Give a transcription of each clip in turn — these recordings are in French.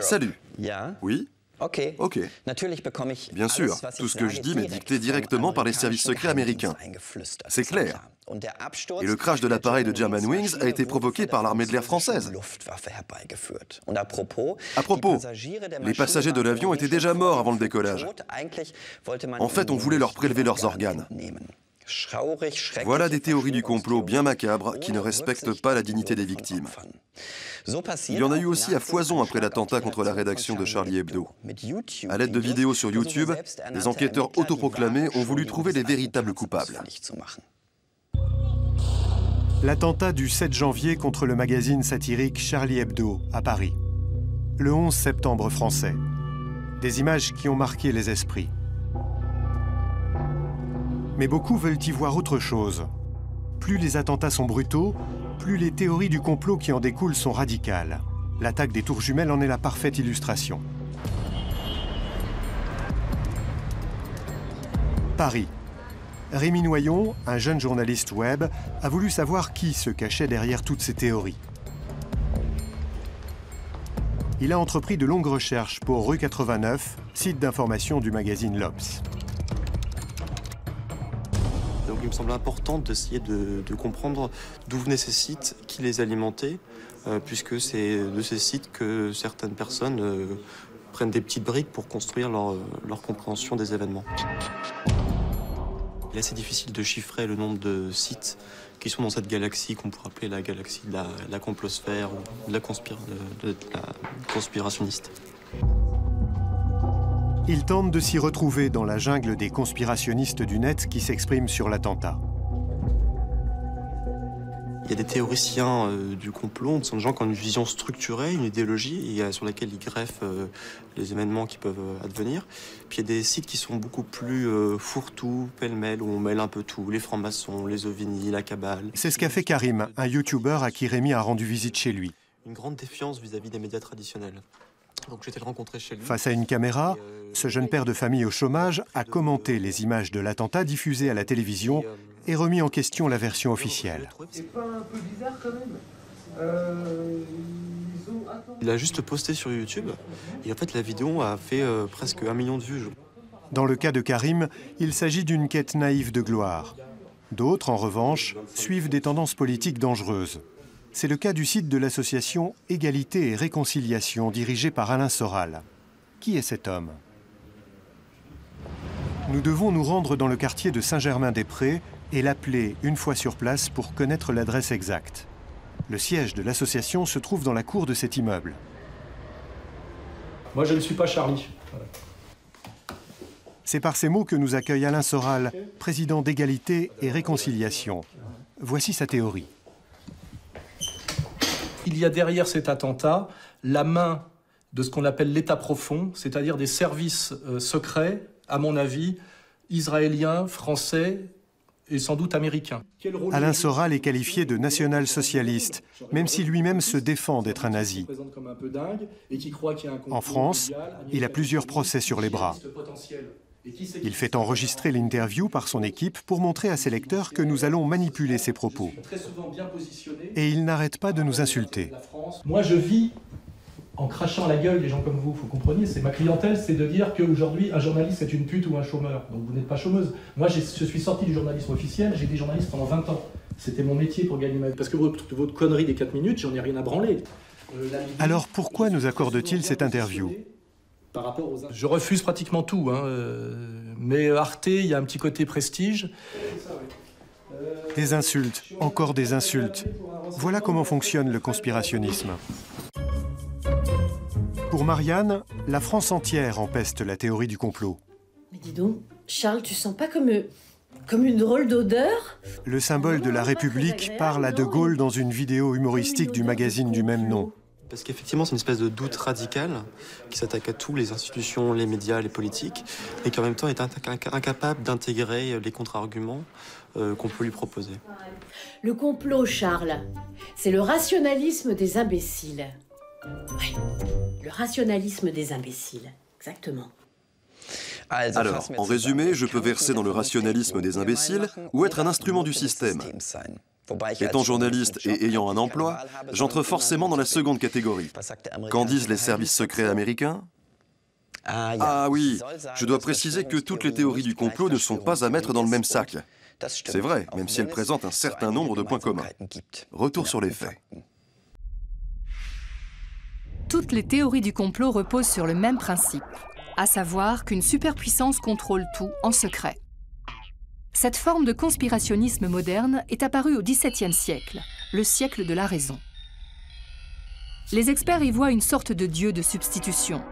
Salut. Oui? Ok. Bien sûr, tout ce que je dis m'est dicté directement par les services secrets américains. C'est clair. Et le crash de l'appareil de Germanwings a été provoqué par l'armée de l'air française. À propos, les passagers de l'avion étaient déjà morts avant le décollage. En fait, on voulait leur prélever leurs organes. Voilà des théories du complot bien macabres qui ne respectent pas la dignité des victimes. Il y en a eu aussi à foison après l'attentat contre la rédaction de Charlie Hebdo. À l'aide de vidéos sur YouTube, des enquêteurs autoproclamés ont voulu trouver les véritables coupables. L'attentat du 7 janvier contre le magazine satirique Charlie Hebdo à Paris. Le 11 septembre français. Des images qui ont marqué les esprits. Mais beaucoup veulent y voir autre chose. Plus les attentats sont brutaux, plus les théories du complot qui en découlent sont radicales. L'attaque des tours jumelles en est la parfaite illustration. Paris. Rémi Noyon, un jeune journaliste web, a voulu savoir qui se cachait derrière toutes ces théories. Il a entrepris de longues recherches pour Rue 89, site d'information du magazine l'Obs. Donc il me semble important d'essayer de comprendre d'où venaient ces sites, qui les alimentaient, puisque c'est de ces sites que certaines personnes prennent des petites briques pour construire leur compréhension des événements. Il est assez difficile de chiffrer le nombre de sites qui sont dans cette galaxie qu'on pourrait appeler la galaxie de la complosphère ou de la conspirationniste. Il tente de s'y retrouver dans la jungle des conspirationnistes du net qui s'expriment sur l'attentat. Il y a des théoriciens du complot, ce sont des gens qui ont une vision structurée, une idéologie sur laquelle ils greffent les événements qui peuvent advenir. Puis il y a des sites qui sont beaucoup plus fourre-tout, pêle-mêle, où on mêle un peu tout, les francs-maçons, les ovnis, la cabale. C'est ce qu'a fait Karim, un YouTuber à qui Rémi a rendu visite chez lui. Une grande défiance vis-à-vis des médias traditionnels. Donc j'étais le rencontrer chez lui. Face à une caméra, ce jeune père de famille au chômage a commenté les images de l'attentat diffusées à la télévision et remis en question la version officielle. C'est pas un peu bizarre quand même? Il a juste posté sur YouTube et en fait la vidéo a fait presque 1 million de vues. Dans le cas de Karim, il s'agit d'une quête naïve de gloire. D'autres, en revanche, suivent des tendances politiques dangereuses. C'est le cas du site de l'association Égalité et Réconciliation, dirigé par Alain Soral. Qui est cet homme? Nous devons nous rendre dans le quartier de Saint-Germain-des-Prés et l'appeler une fois sur place pour connaître l'adresse exacte. Le siège de l'association se trouve dans la cour de cet immeuble. Moi, je ne suis pas Charlie. Voilà. C'est par ces mots que nous accueille Alain Soral, président d'Égalité et Réconciliation. Voici sa théorie. Il y a derrière cet attentat la main de ce qu'on appelle l'État profond, c'est-à-dire des services secrets, à mon avis, israéliens, français et sans doute américains. Alain Soral est qualifié de national-socialiste, même si lui-même se défend d'être un nazi. En France, il a plusieurs procès sur les bras. Il fait enregistrer l'interview par son équipe pour montrer à ses lecteurs que nous allons manipuler ses propos. Et il n'arrête pas de nous insulter. Moi, je vis en crachant à la gueule des gens comme vous compreniez. C'est ma clientèle, c'est de dire qu'aujourd'hui, un journaliste, c'est une pute ou un chômeur. Donc vous n'êtes pas chômeuse. Moi, je suis sorti du journalisme officiel, j'ai été journaliste pendant 20 ans. C'était mon métier pour gagner ma vie. Parce que votre connerie des 4 minutes, j'en ai rien à branler. Alors pourquoi nous accorde-t-il cette interview ? Je refuse pratiquement tout, mais Arte, il y a un petit côté prestige. Des insultes, encore des insultes. Voilà comment fonctionne le conspirationnisme. Pour Marianne, la France entière empeste la théorie du complot. Mais dis donc, Charles, tu sens pas comme une drôle d'odeur? Le symbole de la République parle à De Gaulle dans une vidéo humoristique du magazine du même nom. Parce qu'effectivement, c'est une espèce de doute radical qui s'attaque à tous, les institutions, les médias, les politiques, et qui en même temps est incapable d'intégrer les contre-arguments qu'on peut lui proposer. Le complot, Charles, c'est le rationalisme des imbéciles. Oui, le rationalisme des imbéciles, exactement. Alors, en résumé, je peux verser dans le rationalisme des imbéciles ou être un instrument du système. Étant journaliste et ayant un emploi, j'entre forcément dans la seconde catégorie. Qu'en disent les services secrets américains ? Ah oui, je dois préciser que toutes les théories du complot ne sont pas à mettre dans le même sac. C'est vrai, même si elles présentent un certain nombre de points communs. Retour sur les faits. Toutes les théories du complot reposent sur le même principe, à savoir qu'une superpuissance contrôle tout en secret. Cette forme de conspirationnisme moderne est apparue au XVIIe siècle, le siècle de la raison. Les experts y voient une sorte de Dieu de substitution.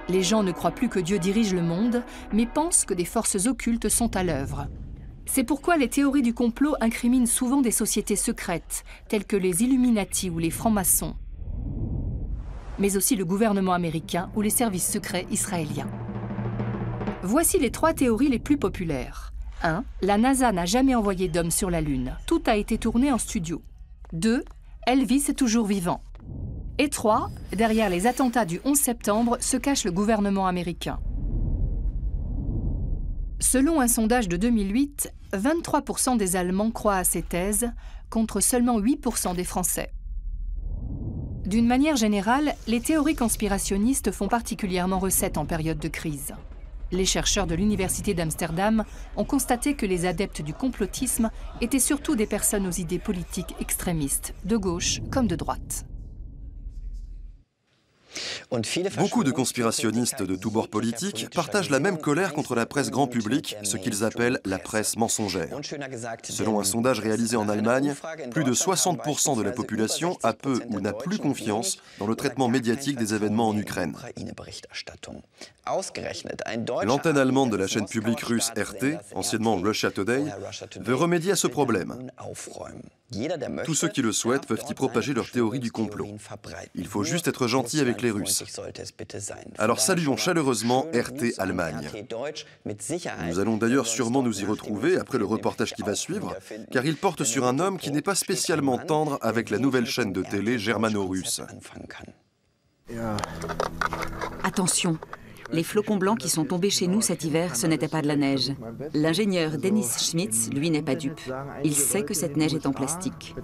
Les gens ne croient plus que Dieu dirige le monde, mais pensent que des forces occultes sont à l'œuvre. C'est pourquoi les théories du complot incriminent souvent des sociétés secrètes, telles que les Illuminati ou les francs-maçons, mais aussi le gouvernement américain ou les services secrets israéliens. Voici les 3 théories les plus populaires. 1. La NASA n'a jamais envoyé d'hommes sur la Lune. Tout a été tourné en studio. 2. Elvis est toujours vivant. Et 3. Derrière les attentats du 11 septembre se cache le gouvernement américain. Selon un sondage de 2008, 23% des Allemands croient à ces thèses, contre seulement 8% des Français. D'une manière générale, les théories conspirationnistes font particulièrement recette en période de crise. Les chercheurs de l'Université d'Amsterdam ont constaté que les adeptes du complotisme étaient surtout des personnes aux idées politiques extrémistes, de gauche comme de droite. Beaucoup de conspirationnistes de tous bords politiques partagent la même colère contre la presse grand public, ce qu'ils appellent la presse mensongère. Selon un sondage réalisé en Allemagne, plus de 60% de la population a peu ou n'a plus confiance dans le traitement médiatique des événements en Ukraine. L'antenne allemande de la chaîne publique russe RT, anciennement Russia Today, veut remédier à ce problème. Tous ceux qui le souhaitent peuvent y propager leur théorie du complot. Il faut juste être gentil avec les Russes. Alors saluons chaleureusement RT Allemagne. Nous allons d'ailleurs sûrement nous y retrouver après le reportage qui va suivre, car il porte sur un homme qui n'est pas spécialement tendre avec la nouvelle chaîne de télé germano-russe. Attention, les flocons blancs qui sont tombés chez nous cet hiver, ce n'était pas de la neige. L'ingénieur Dennis Schmitz, lui, n'est pas dupe. Il sait que cette neige est en plastique.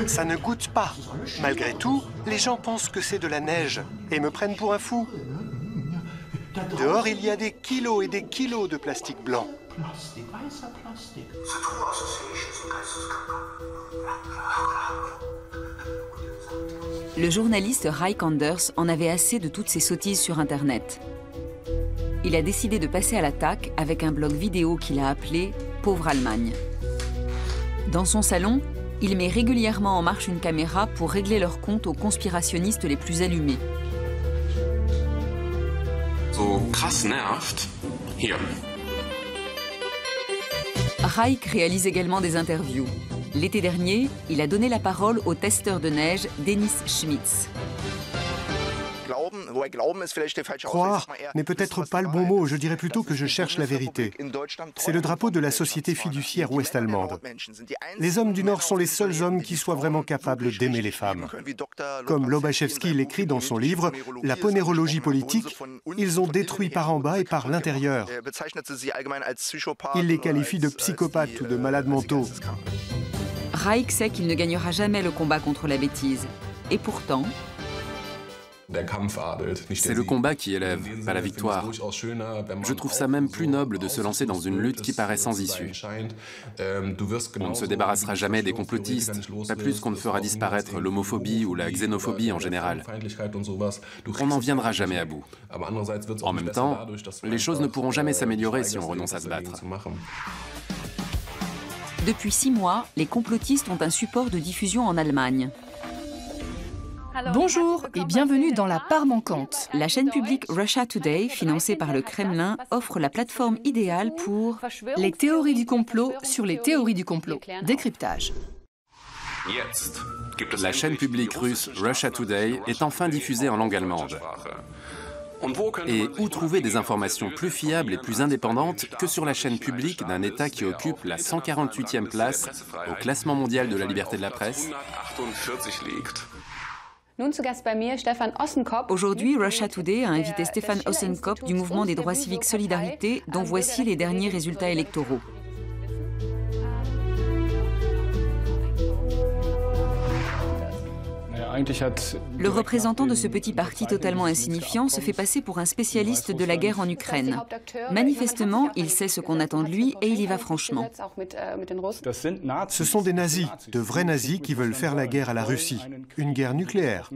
Ça ne goûte pas. Malgré tout, les gens pensent que c'est de la neige et me prennent pour un fou. Dehors, il y a des kilos et des kilos de plastique blanc. Le journaliste Raik Anders en avait assez de toutes ces sottises sur Internet. Il a décidé de passer à l'attaque avec un blog vidéo qu'il a appelé « Pauvre Allemagne ». Dans son salon, il met régulièrement en marche une caméra pour régler leur compte aux conspirationnistes les plus allumés. So krass nervt. Hier. Raik réalise également des interviews. L'été dernier, il a donné la parole au testeur de neige Dennis Schmitz. Croire n'est peut-être pas le bon mot, je dirais plutôt que je cherche la vérité. C'est le drapeau de la société fiduciaire ouest-allemande. Les hommes du Nord sont les seuls hommes qui soient vraiment capables d'aimer les femmes. Comme Lobachevsky l'écrit dans son livre « La ponérologie politique », ils ont détruit par en bas et par l'intérieur. Il les qualifie de psychopathes ou de malades mentaux. Raik sait qu'il ne gagnera jamais le combat contre la bêtise. Et pourtant... C'est le combat qui élève, pas la victoire. Je trouve ça même plus noble de se lancer dans une lutte qui paraît sans issue. On ne se débarrassera jamais des complotistes, pas plus qu'on ne fera disparaître l'homophobie ou la xénophobie en général. On n'en viendra jamais à bout. En même temps, les choses ne pourront jamais s'améliorer si on renonce à se battre. Depuis 6 mois, les complotistes ont un support de diffusion en Allemagne. Bonjour et bienvenue dans La Part Manquante. La chaîne publique Russia Today, financée par le Kremlin, offre la plateforme idéale pour les théories du complot sur les théories du complot. Décryptage. La chaîne publique russe Russia Today est enfin diffusée en langue allemande. Et où trouver des informations plus fiables et plus indépendantes que sur la chaîne publique d'un État qui occupe la 148e place au classement mondial de la liberté de la presse? Aujourd'hui, Russia Today a invité Stefan Ossenkop du mouvement des droits civiques Solidarité, dont voici les derniers résultats électoraux. Le représentant de ce petit parti totalement insignifiant se fait passer pour un spécialiste de la guerre en Ukraine. Manifestement, il sait ce qu'on attend de lui et il y va franchement. Ce sont des nazis, de vrais nazis qui veulent faire la guerre à la Russie, une guerre nucléaire.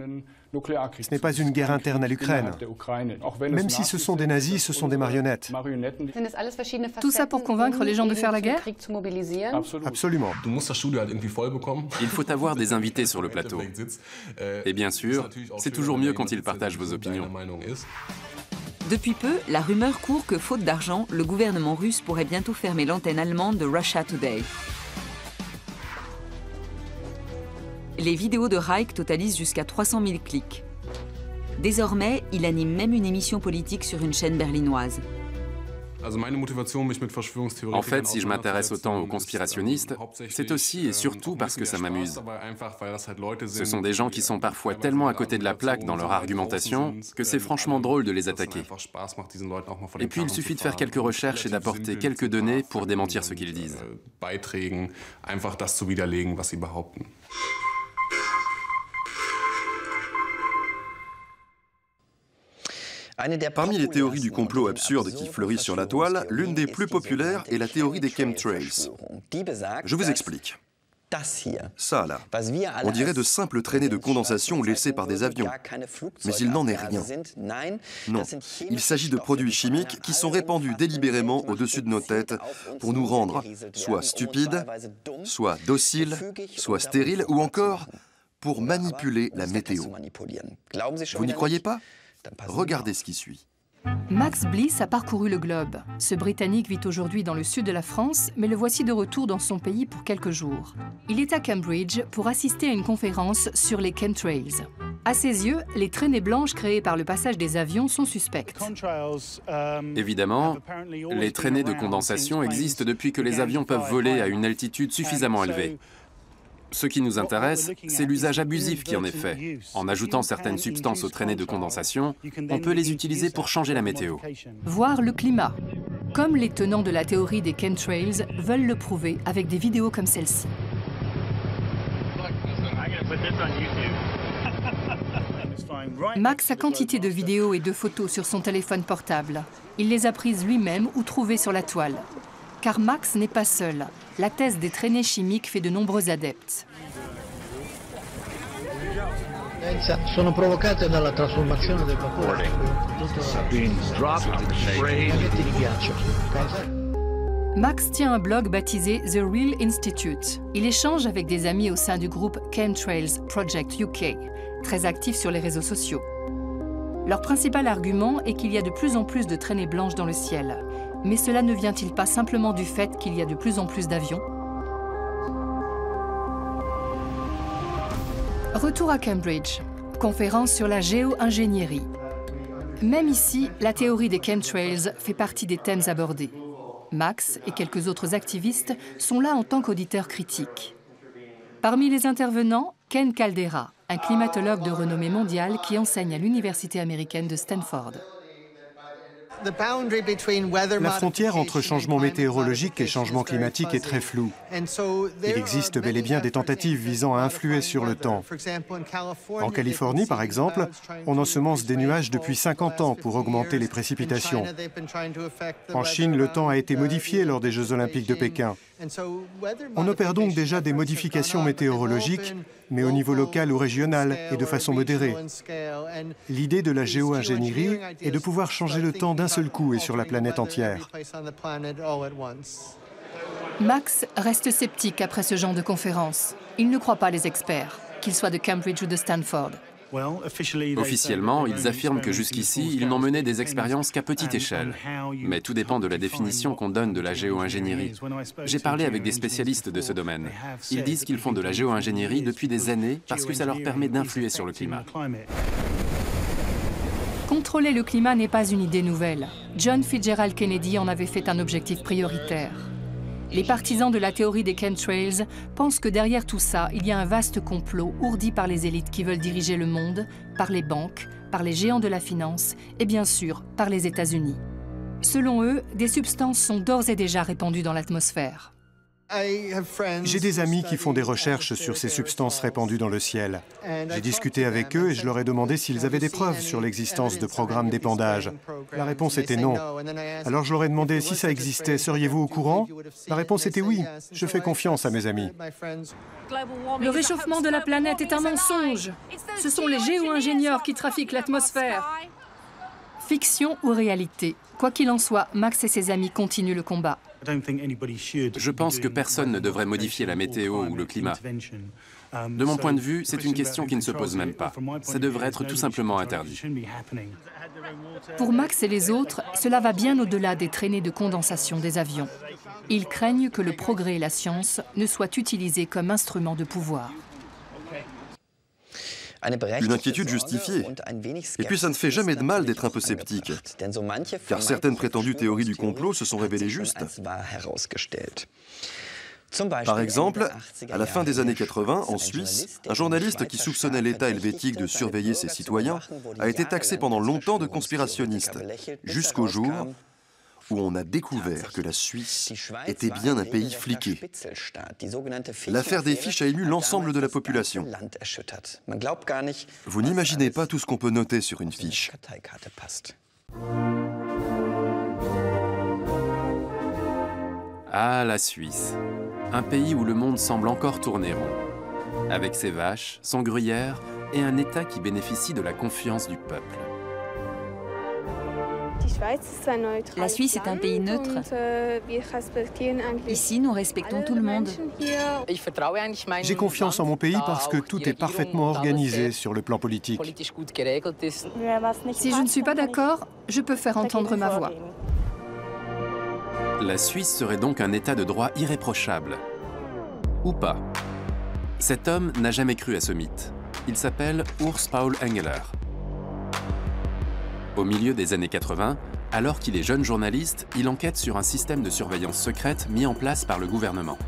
Ce n'est pas une guerre interne à l'Ukraine. Même si ce sont des nazis, ce sont des marionnettes. Tout ça pour convaincre les gens de faire la guerre? Absolument. Il faut avoir des invités sur le plateau. Et bien sûr, c'est toujours mieux quand ils partagent vos opinions. Depuis peu, la rumeur court que, faute d'argent, le gouvernement russe pourrait bientôt fermer l'antenne allemande de Russia Today. Les vidéos de Reich totalisent jusqu'à 300 000 clics. Désormais, il anime même une émission politique sur une chaîne berlinoise. En fait, si je m'intéresse autant aux conspirationnistes, c'est aussi et surtout parce que ça m'amuse. Ce sont des gens qui sont parfois tellement à côté de la plaque dans leur argumentation que c'est franchement drôle de les attaquer. Et puis il suffit de faire quelques recherches et d'apporter quelques données pour démentir ce qu'ils disent. Parmi les théories du complot absurde qui fleurissent sur la toile, l'une des plus populaires est la théorie des chemtrails. Je vous explique. Ça, là, on dirait de simples traînées de condensation laissées par des avions. Mais il n'en est rien. Non, il s'agit de produits chimiques qui sont répandus délibérément au-dessus de nos têtes pour nous rendre soit stupides, soit dociles, soit stériles, ou encore pour manipuler la météo. Vous n'y croyez pas ? Regardez ce qui suit. Max Bliss a parcouru le globe. Ce Britannique vit aujourd'hui dans le sud de la France, mais le voici de retour dans son pays pour quelques jours. Il est à Cambridge pour assister à une conférence sur les chemtrails. À ses yeux, les traînées blanches créées par le passage des avions sont suspectes. Évidemment, les traînées de condensation existent depuis que les avions peuvent voler à une altitude suffisamment élevée. Ce qui nous intéresse, c'est l'usage abusif qui en est fait. En ajoutant certaines substances aux traînées de condensation, on peut les utiliser pour changer la météo. Voir le climat, comme les tenants de la théorie des chemtrails veulent le prouver avec des vidéos comme celle-ci. Max a quantité de vidéos et de photos sur son téléphone portable. Il les a prises lui-même ou trouvées sur la toile. Car Max n'est pas seul. La thèse des traînées chimiques fait de nombreux adeptes. Max tient un blog baptisé The Real Institute. Il échange avec des amis au sein du groupe Chemtrails Project UK, très actif sur les réseaux sociaux. Leur principal argument est qu'il y a de plus en plus de traînées blanches dans le ciel. Mais cela ne vient-il pas simplement du fait qu'il y a de plus en plus d'avions? Retour à Cambridge. Conférence sur la géo-ingénierie. Même ici, la théorie des chemtrails fait partie des thèmes abordés. Max et quelques autres activistes sont là en tant qu'auditeurs critiques. Parmi les intervenants, Ken Caldeira, un climatologue de renommée mondiale qui enseigne à l'université américaine de Stanford. La frontière entre changement météorologique et changement climatique est très floue. Il existe bel et bien des tentatives visant à influer sur le temps. En Californie, par exemple, on ensemence des nuages depuis 50 ans pour augmenter les précipitations. En Chine, le temps a été modifié lors des Jeux olympiques de Pékin. On opère donc déjà des modifications météorologiques, mais au niveau local ou régional et de façon modérée. L'idée de la géo-ingénierie est de pouvoir changer le temps d'un seul coup et sur la planète entière. Max reste sceptique après ce genre de conférence. Il ne croit pas les experts, qu'ils soient de Cambridge ou de Stanford. Officiellement, ils affirment que jusqu'ici, ils n'ont mené des expériences qu'à petite échelle. Mais tout dépend de la définition qu'on donne de la géo-ingénierie. J'ai parlé avec des spécialistes de ce domaine. Ils disent qu'ils font de la géo-ingénierie depuis des années parce que ça leur permet d'influer sur le climat. Contrôler le climat n'est pas une idée nouvelle. John Fitzgerald Kennedy en avait fait un objectif prioritaire. Les partisans de la théorie des chemtrails pensent que derrière tout ça, il y a un vaste complot ourdi par les élites qui veulent diriger le monde, par les banques, par les géants de la finance et bien sûr par les États-Unis. Selon eux, des substances sont d'ores et déjà répandues dans l'atmosphère. J'ai des amis qui font des recherches sur ces substances répandues dans le ciel. J'ai discuté avec eux et je leur ai demandé s'ils avaient des preuves sur l'existence de programmes d'épandage. La réponse était non. Alors je leur ai demandé si ça existait, seriez-vous au courant? La réponse était oui. Je fais confiance à mes amis. Le réchauffement de la planète est un mensonge. Ce sont les géo-ingénieurs qui trafiquent l'atmosphère. Fiction ou réalité? Quoi qu'il en soit, Max et ses amis continuent le combat. Je pense que personne ne devrait modifier la météo ou le climat. De mon point de vue, c'est une question qui ne se pose même pas. Ça devrait être tout simplement interdit. Pour Max et les autres, cela va bien au-delà des traînées de condensation des avions. Ils craignent que le progrès et la science ne soient utilisés comme instrument de pouvoir. Une inquiétude justifiée. Et puis ça ne fait jamais de mal d'être un peu sceptique, car certaines prétendues théories du complot se sont révélées justes. Par exemple, à la fin des années 80, en Suisse, un journaliste qui soupçonnait l'État helvétique de surveiller ses citoyens a été taxé pendant longtemps de conspirationniste, jusqu'au jour où on a découvert que la Suisse était bien un pays fliqué. L'affaire des fiches a ému l'ensemble de la population. Vous n'imaginez pas tout ce qu'on peut noter sur une fiche. Ah, la Suisse. Un pays où le monde semble encore tourner rond. Avec ses vaches, son gruyère et un État qui bénéficie de la confiance du peuple. La Suisse est un pays neutre. Ici, nous respectons tout le monde. J'ai confiance en mon pays parce que tout est parfaitement organisé sur le plan politique. Si je ne suis pas d'accord, je peux faire entendre ma voix. La Suisse serait donc un État de droit irréprochable. Ou pas. Cet homme n'a jamais cru à ce mythe. Il s'appelle Urs Paul Engeler. Au milieu des années 80, alors qu'il est jeune journaliste, il enquête sur un système de surveillance secrète mis en place par le gouvernement.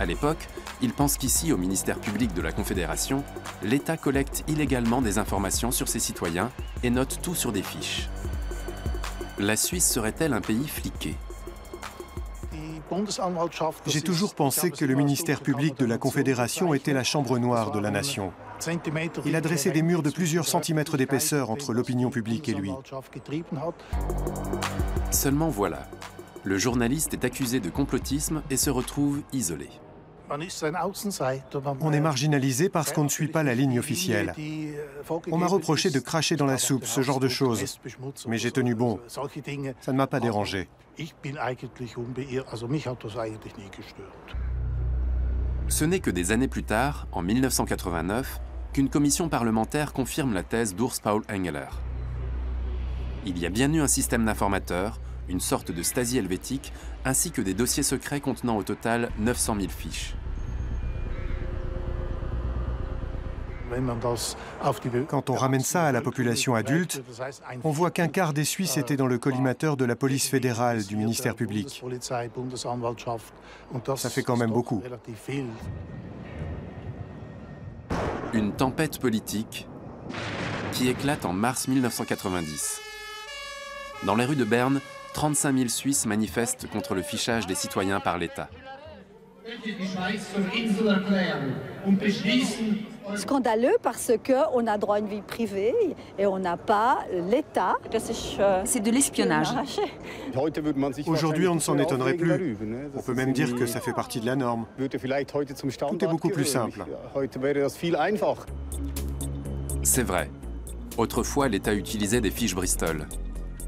À l'époque, il pense qu'ici, au ministère public de la Confédération, l'État collecte illégalement des informations sur ses citoyens et note tout sur des fiches. La Suisse serait-elle un pays fliqué? J'ai toujours pensé que le ministère public de la Confédération était la chambre noire de la nation. Il a dressé des murs de plusieurs centimètres d'épaisseur entre l'opinion publique et lui. Seulement voilà, le journaliste est accusé de complotisme et se retrouve isolé. On est marginalisé parce qu'on ne suit pas la ligne officielle. On m'a reproché de cracher dans la soupe, ce genre de choses. Mais j'ai tenu bon. Ça ne m'a pas dérangé. Ce n'est que des années plus tard, en 1989, qu'une commission parlementaire confirme la thèse d'Urs Paul Engeler. Il y a bien eu un système d'informateurs, une sorte de Stasi helvétique, ainsi que des dossiers secrets contenant au total 900 000 fiches. Quand on ramène ça à la population adulte, on voit qu'un quart des Suisses étaient dans le collimateur de la police fédérale du ministère public. Ça fait quand même beaucoup. Une tempête politique qui éclate en mars 1990. Dans les rues de Berne, 35 000 Suisses manifestent contre le fichage des citoyens par l'État. Scandaleux parce qu'on a droit à une vie privée et on n'a pas l'État. C'est de l'espionnage. Aujourd'hui, on ne s'en étonnerait plus. On peut même dire que ça fait partie de la norme. Tout est beaucoup plus simple. C'est vrai. Autrefois, l'État utilisait des fiches Bristol.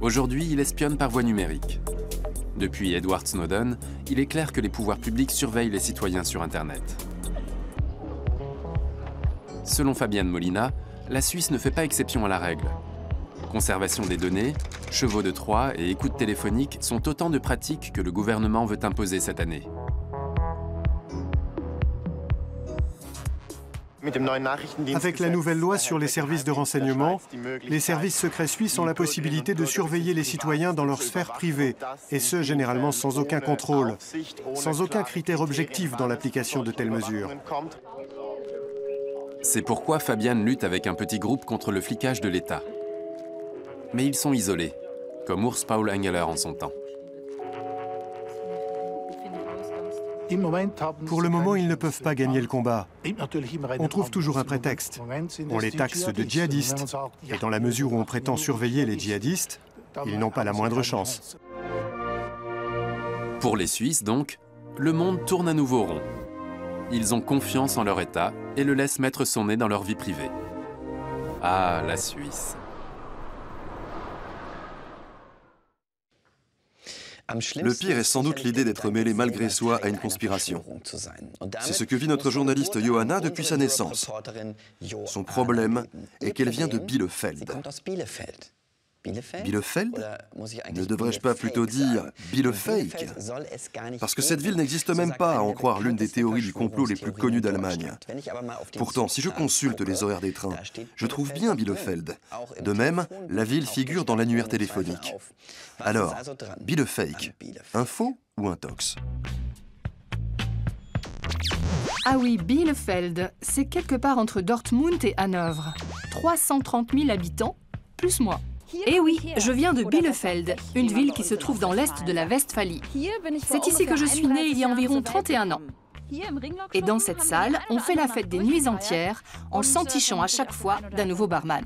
Aujourd'hui, il espionne par voie numérique. Depuis Edward Snowden, il est clair que les pouvoirs publics surveillent les citoyens sur Internet. Selon Fabienne Molina, la Suisse ne fait pas exception à la règle. Conservation des données, chevaux de Troie et écoute téléphonique sont autant de pratiques que le gouvernement veut imposer cette année. Avec la nouvelle loi sur les services de renseignement, les services secrets suisses ont la possibilité de surveiller les citoyens dans leur sphère privée, et ce, généralement sans aucun contrôle, sans aucun critère objectif dans l'application de telles mesures. C'est pourquoi Fabian lutte avec un petit groupe contre le flicage de l'État. Mais ils sont isolés, comme Urs Paul Engeler en son temps. Pour le moment, ils ne peuvent pas gagner le combat. On trouve toujours un prétexte. On les taxe de djihadistes. Et dans la mesure où on prétend surveiller les djihadistes, ils n'ont pas la moindre chance. Pour les Suisses, donc, le monde tourne à nouveau rond. Ils ont confiance en leur État et le laissent mettre son nez dans leur vie privée. Ah, la Suisse. Le pire est sans doute l'idée d'être mêlé malgré soi à une conspiration. C'est ce que vit notre journaliste Johanna depuis sa naissance. Son problème est qu'elle vient de Bielefeld. Bielefeld? Ne devrais-je pas plutôt dire Bielefeld? Parce que cette ville n'existe même pas, à en croire l'une des théories du complot les plus connues d'Allemagne. Pourtant, si je consulte les horaires des trains, je trouve bien Bielefeld. De même, la ville figure dans l'annuaire téléphonique. Alors, Bielefeld, un faux ou un tox? Ah oui, Bielefeld, c'est quelque part entre Dortmund et Hanovre. 330 000 habitants, plus moi. Eh oui, je viens de Bielefeld, une ville qui se trouve dans l'est de la Westphalie. C'est ici que je suis née il y a environ 31 ans. Et dans cette salle, on fait la fête des nuits entières en s'entichant à chaque fois d'un nouveau barman.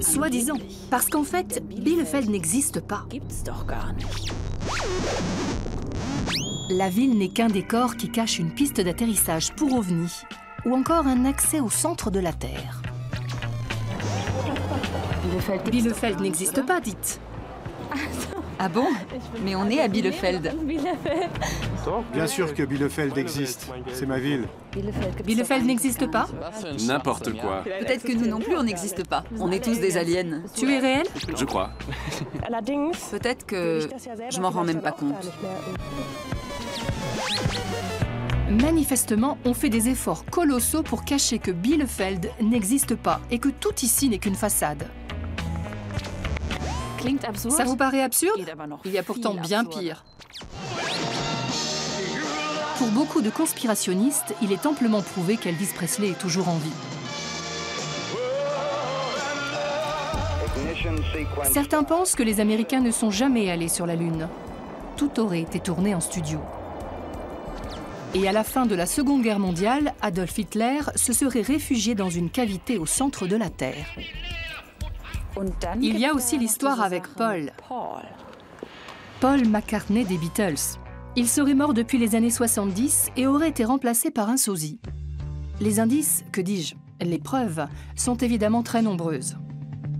Soi-disant, parce qu'en fait, Bielefeld n'existe pas. La ville n'est qu'un décor qui cache une piste d'atterrissage pour ovnis, ou encore un accès au centre de la Terre. Bielefeld n'existe pas, dites. Ah bon? Mais on est à Bielefeld. Bien sûr que Bielefeld existe, c'est ma ville. Bielefeld n'existe pas? N'importe quoi. Peut-être que nous non plus, on n'existe pas. On est tous des aliens. Tu es réel? Je crois. Peut-être que je m'en rends même pas compte. Manifestement, on fait des efforts colossaux pour cacher que Bielefeld n'existe pas et que tout ici n'est qu'une façade. Ça vous paraît absurde? Il y a pourtant bien pire. Pour beaucoup de conspirationnistes, il est amplement prouvé qu'Elvis Presley est toujours en vie. Certains pensent que les Américains ne sont jamais allés sur la Lune. Tout aurait été tourné en studio. Et à la fin de la Seconde Guerre mondiale, Adolf Hitler se serait réfugié dans une cavité au centre de la Terre. Il y a aussi l'histoire avec Paul. Paul McCartney des Beatles. Il serait mort depuis les années 70 et aurait été remplacé par un sosie. Les indices, que dis-je, les preuves, sont évidemment très nombreuses.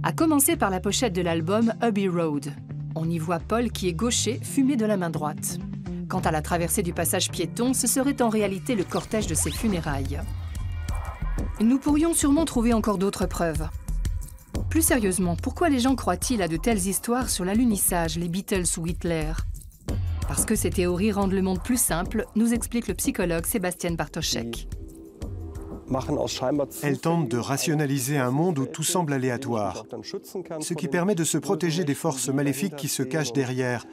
À commencer par la pochette de l'album Abbey Road. On y voit Paul qui est gaucher, fumé de la main droite. Quant à la traversée du passage piéton, ce serait en réalité le cortège de ses funérailles. Nous pourrions sûrement trouver encore d'autres preuves. Plus sérieusement, pourquoi les gens croient-ils à de telles histoires sur l'alunissage, les Beatles ou Hitler? Parce que ces théories rendent le monde plus simple, nous explique le psychologue Sébastien Bartoszek. Elles tentent de rationaliser un monde où tout semble aléatoire, ce qui permet de se protéger des forces maléfiques qui se cachent derrière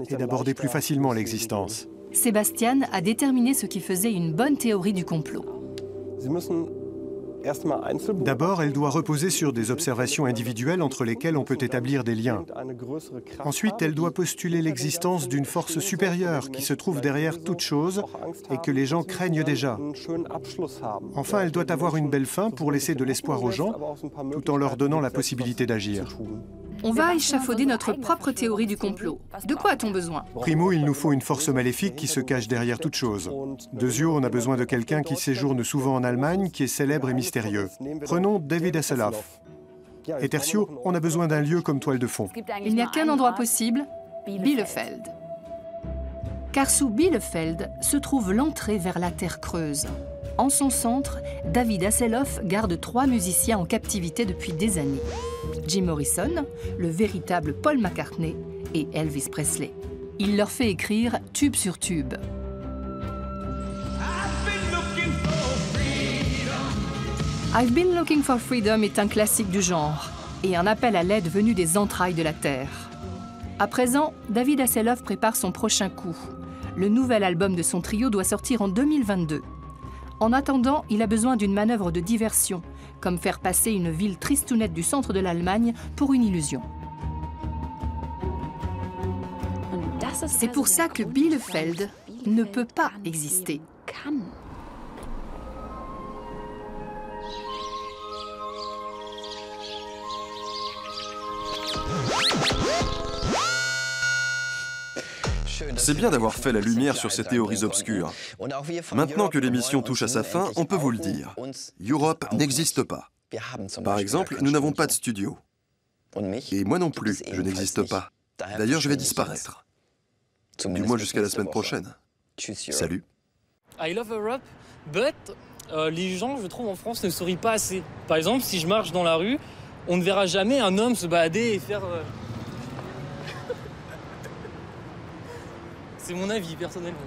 et d'aborder plus facilement l'existence. Sébastien a déterminé ce qui faisait une bonne théorie du complot. D'abord, elle doit reposer sur des observations individuelles entre lesquelles on peut établir des liens. Ensuite, elle doit postuler l'existence d'une force supérieure qui se trouve derrière toute chose et que les gens craignent déjà. Enfin, elle doit avoir une belle fin pour laisser de l'espoir aux gens, tout en leur donnant la possibilité d'agir. On va échafauder notre propre théorie du complot. De quoi a-t-on besoin? Primo, il nous faut une force maléfique qui se cache derrière toute chose. Deuxio, on a besoin de quelqu'un qui séjourne souvent en Allemagne, qui est célèbre et mystérieux. Prenons David Hasselhoff. Et tertio, on a besoin d'un lieu comme toile de fond. Il n'y a qu'un endroit possible, Bielefeld. Car sous Bielefeld se trouve l'entrée vers la Terre creuse. En son centre, David Hasselhoff garde 3 musiciens en captivité depuis des années. Jim Morrison, le véritable Paul McCartney et Elvis Presley. Il leur fait écrire tube sur tube. I've Been Looking for Freedom est un classique du genre et un appel à l'aide venu des entrailles de la Terre. À présent, David Hasselhoff prépare son prochain coup. Le nouvel album de son trio doit sortir en 2022. En attendant, il a besoin d'une manœuvre de diversion, comme faire passer une ville tristounette du centre de l'Allemagne pour une illusion. C'est pour ça que Bielefeld ne peut pas exister. C'est bien d'avoir fait la lumière sur ces théories obscures. Maintenant que l'émission touche à sa fin, on peut vous le dire. Europe n'existe pas. Par exemple, nous n'avons pas de studio. Et moi non plus, je n'existe pas. D'ailleurs, je vais disparaître. Du moins jusqu'à la semaine prochaine. Salut. I love Europe, but les gens, je trouve, en France ne sourient pas assez. Par exemple, si je marche dans la rue, on ne verra jamais un homme se balader et faire... C'est mon avis, personnellement.